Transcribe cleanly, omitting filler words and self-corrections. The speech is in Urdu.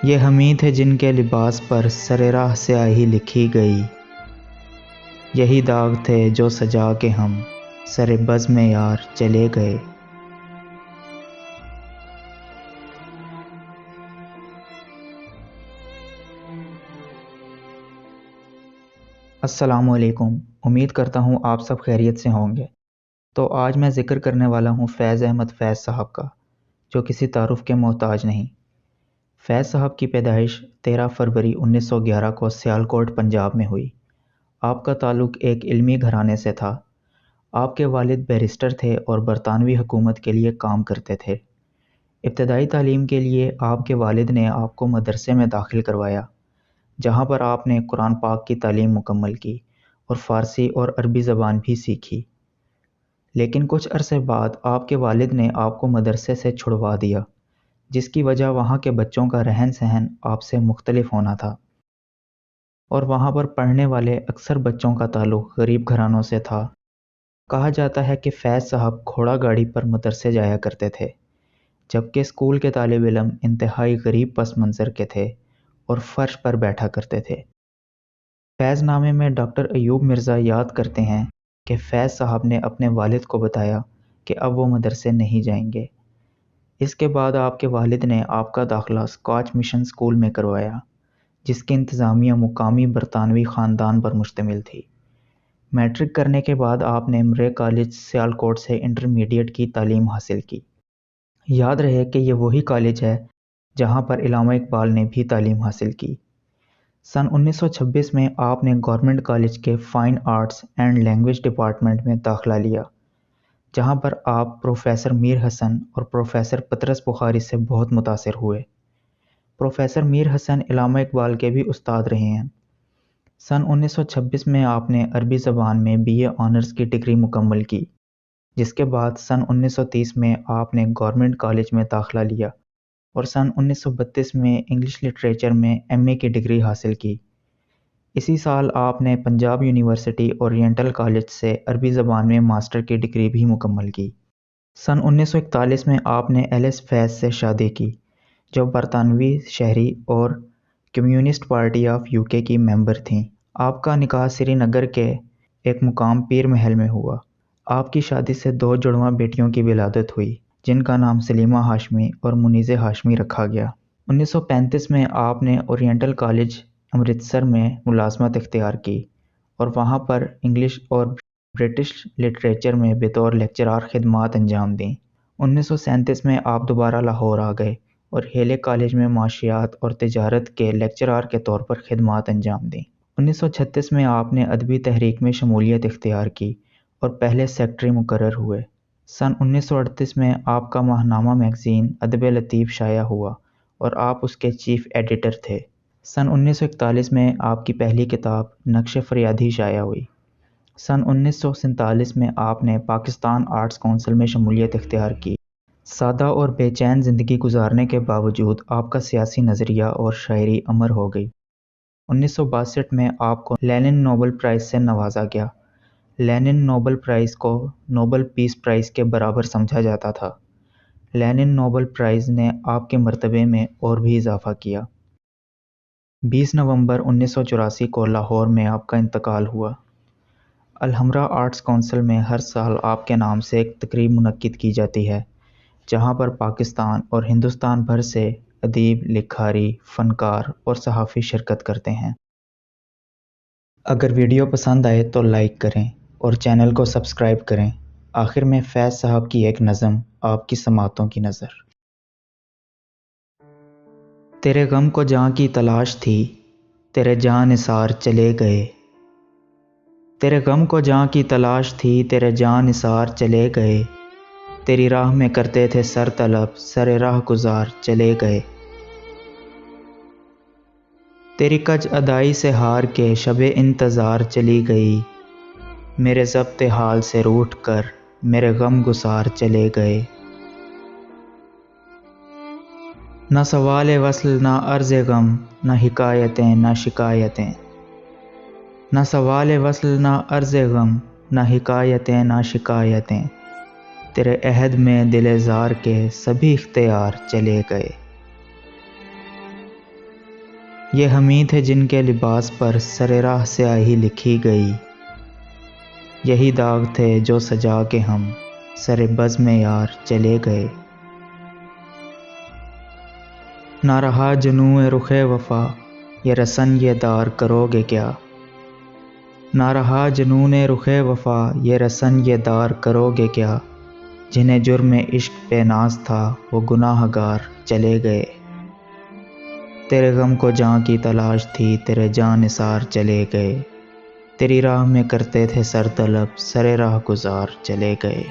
یہ ہمیں تھے جن کے لباس پر سر راہ سیاہی لکھی گئی، یہی داغ تھے جو سجا کے ہم سر بزم یار چلے گئے۔ السلام علیکم، امید کرتا ہوں آپ سب خیریت سے ہوں گے۔ تو آج میں ذکر کرنے والا ہوں فیض احمد فیض صاحب کا، جو کسی تعارف کے محتاج نہیں۔ فیض صاحب کی پیدائش 13 فروری 1911 کو سیالکوٹ پنجاب میں ہوئی۔ آپ کا تعلق ایک علمی گھرانے سے تھا۔ آپ کے والد بیرسٹر تھے اور برطانوی حکومت کے لیے کام کرتے تھے۔ ابتدائی تعلیم کے لیے آپ کے والد نے آپ کو مدرسے میں داخل کروایا، جہاں پر آپ نے قرآن پاک کی تعلیم مکمل کی اور فارسی اور عربی زبان بھی سیکھی۔ لیکن کچھ عرصے بعد آپ کے والد نے آپ کو مدرسے سے چھڑوا دیا، جس کی وجہ وہاں کے بچوں کا رہن سہن آپ سے مختلف ہونا تھا، اور وہاں پر پڑھنے والے اکثر بچوں کا تعلق غریب گھرانوں سے تھا۔ کہا جاتا ہے کہ فیض صاحب گھوڑا گاڑی پر مدرسے جایا کرتے تھے، جبکہ اسکول کے طالب علم انتہائی غریب پس منظر کے تھے اور فرش پر بیٹھا کرتے تھے۔ فیض نامے میں ڈاکٹر ایوب مرزا یاد کرتے ہیں کہ فیض صاحب نے اپنے والد کو بتایا کہ اب وہ مدرسے نہیں جائیں گے۔ اس کے بعد آپ کے والد نے آپ کا داخلہ اسکاچ مشن اسکول میں کروایا، جس کی انتظامیہ مقامی برطانوی خاندان پر مشتمل تھی۔ میٹرک کرنے کے بعد آپ نے مرے کالج سیالکوٹ سے انٹرمیڈیٹ کی تعلیم حاصل کی۔ یاد رہے کہ یہ وہی کالج ہے جہاں پر علامہ اقبال نے بھی تعلیم حاصل کی۔ سن 1926 میں آپ نے گورنمنٹ کالج کے fine arts and language department میں داخلہ لیا، جہاں پر آپ پروفیسر میر حسن اور پروفیسر پطرس بخاری سے بہت متاثر ہوئے۔ پروفیسر میر حسن علامہ اقبال کے بھی استاد رہے ہیں۔ سن 1926 میں آپ نے عربی زبان میں BA آنرز کی ڈگری مکمل کی، جس کے بعد سن 1930 میں آپ نے گورنمنٹ کالج میں داخلہ لیا اور سن 1932 میں انگلش لٹریچر میں MA کی ڈگری حاصل کی۔ اسی سال آپ نے پنجاب یونیورسٹی اورینٹل کالج سے عربی زبان میں ماسٹر کی ڈگری بھی مکمل کی۔ سن 1941 میں آپ نے ایلس فیض سے شادی کی، جو برطانوی شہری اور کمیونسٹ پارٹی آف UK کی ممبر تھیں۔ آپ کا نکاح سری نگر کے ایک مقام پیر محل میں ہوا۔ آپ کی شادی سے 2 جڑواں بیٹیوں کی ولادت ہوئی، جن کا نام سلیمہ ہاشمی اور منیزہ ہاشمی رکھا گیا۔ 1935 میں آپ نے اورینٹل کالج امرتسر میں ملازمت اختیار کی اور وہاں پر انگلش اور برٹش لٹریچر میں بطور لیکچرار خدمات انجام دیں۔ 1937 میں آپ دوبارہ لاہور آ گئے اور ہیلے کالج میں معاشیات اور تجارت کے لیکچرار کے طور پر خدمات انجام دیں۔ 1936 میں آپ نے ادبی تحریک میں شمولیت اختیار کی اور پہلے سیکرٹری مقرر ہوئے۔ سن 1938 میں آپ کا ماہنامہ میگزین ادب لطیف شائع ہوا اور آپ اس کے چیف ایڈیٹر تھے۔ سن 1941 میں آپ کی پہلی کتاب نقش فریادی شائع ہوئی۔ سن 1947 میں آپ نے پاکستان آرٹس کونسل میں شمولیت اختیار کی۔ سادہ اور بے چین زندگی گزارنے کے باوجود آپ کا سیاسی نظریہ اور شاعری امر ہو گئی۔ 1962 میں آپ کو لینن نوبل پرائز سے نوازا گیا۔ لینن نوبل پرائز کو نوبل پیس پرائز کے برابر سمجھا جاتا تھا۔ لینن نوبل پرائز نے آپ کے مرتبے میں اور بھی اضافہ کیا۔ 20 نومبر 1984 کو لاہور میں آپ کا انتقال ہوا۔ الحمرا آرٹس کونسل میں ہر سال آپ کے نام سے ایک تقریب منعقد کی جاتی ہے، جہاں پر پاکستان اور ہندوستان بھر سے ادیب، لکھاری، فنکار اور صحافی شرکت کرتے ہیں۔ اگر ویڈیو پسند آئے تو لائک کریں اور چینل کو سبسکرائب کریں۔ آخر میں فیض صاحب کی ایک نظم آپ کی سماعتوں کی نظر۔ تیرے غم کو جاں کی تلاش تھی، تیرے جاں نثار چلے گئے۔ تیرے غم کو جاں کی تلاش تھی، تیرے جاں نثار چلے گئے۔ تیری راہ میں کرتے تھے سر طلب، سر راہ گزار چلے گئے۔ تیری کج ادائی سے ہار کے شب انتظار چلی گئی۔ میرے ضبط حال سے روٹھ کر میرے غم گسار چلے گئے۔ نہ سوال وصل نہ عرض غم، نہ حکایتیں نہ شکایتیں۔ نہ سوال وصل نہ عرض غم، نہ حکایتیں نہ شکایتیں۔ تیرے عہد میں دل زار کے سبھی اختیار چلے گئے۔ یہ ہمیں تھے جن کے لباس پر سر راہ سیاہی لکھی گئی، یہی داغ تھے جو سجا کے ہم سر بزم یار چلے گئے۔ نہ رہا جنوں رخ وفا، یہ رسن یہ دار کرو گے کیا؟ نہ رہا جنون رخ وفا، یہ رسن یہ دار کرو گے کیا؟ جنہیں جرم عشق پہ ناز تھا وہ گناہ گار چلے گئے۔ تیرے غم کو جاں کی تلاش تھی تیرے جاں نثار چلے گئے، تیری راہ میں کرتے تھے سر طلب سر راہ گزار چلے گئے۔